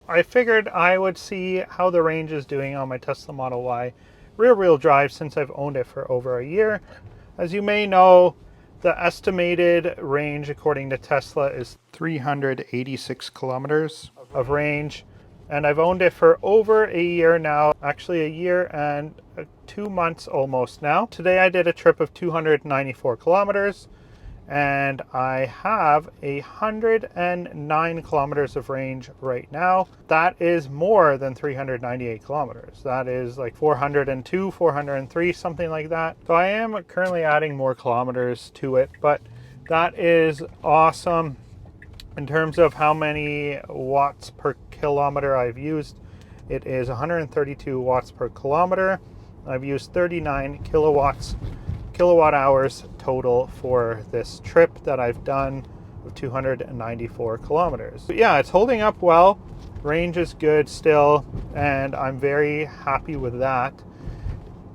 I figured I would see how the range is doing on my Tesla Model Y rear-wheel drive since I've owned it for over a year. As you may know, the estimated range according to Tesla is 386 kilometers of range, and I've owned it for over a year now, actually a year and 2 months almost now. Today I did a trip of 294 kilometers, and I have 109 kilometers of range right now. That is more than 398 kilometers. That is like 402, 403, something like that. So I am currently adding more kilometers to it, but that is awesome. In terms of how many watts per kilometer I've used, it is 132 watts per kilometer. I've used 39 kilowatt hours total for this trip that I've done of 294 kilometers. But yeah, it's holding up well. Range is good still, and I'm very happy with that.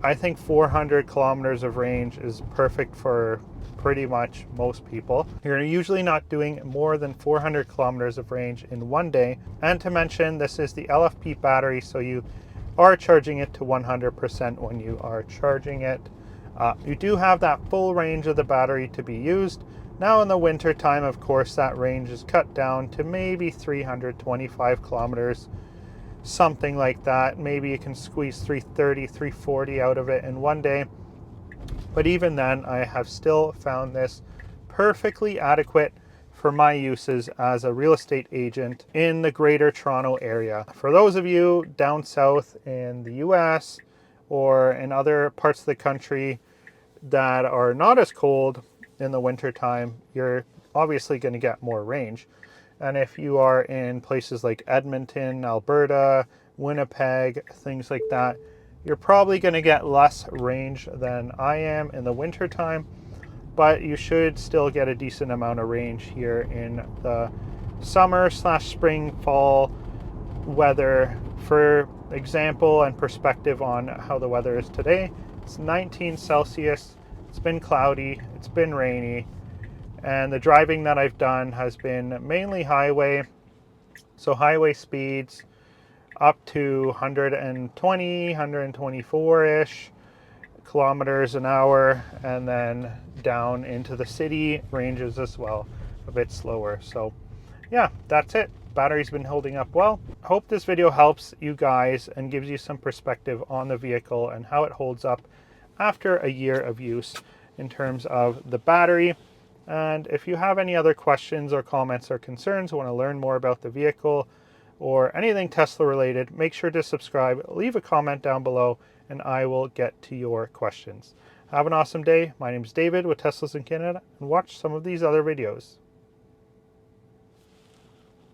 I think 400 kilometers of range is perfect for pretty much most people. You're usually not doing more than 400 kilometers of range in one day. And to mention, this is the LFP battery, so you are charging it to 100% when you are charging it. You do have that full range of the battery to be used. Now in the winter time, of course, that range is cut down to maybe 325 kilometers, something like that. Maybe you can squeeze 330, 340 out of it in one day. But even then, I have still found this perfectly adequate for my uses as a real estate agent in the Greater Toronto area. For those of you down south in the US or in other parts of the country that are not as cold in the winter time, you're obviously going to get more range. And if you are in places like Edmonton, Alberta, Winnipeg, things like that, you're probably going to get less range than I am in the winter time, but you should still get a decent amount of range here in the summer / spring, fall weather. For example and perspective on how the weather is today, it's 19 Celsius, it's been cloudy, it's been rainy, and the driving that I've done has been mainly highway, so highway speeds up to 120, 124-ish kilometers an hour, and then down into the city ranges as well, a bit slower. So yeah, that's it. Battery's been holding up well. I hope this video helps you guys and gives you some perspective on the vehicle and how it holds up after a year of use in terms of the battery. And if you have any other questions or comments or concerns, want to learn more about the vehicle or anything Tesla related, make sure to subscribe, leave a comment down below, and I will get to your questions. Have an awesome day. My name is David with Teslas in Canada, and watch some of these other videos.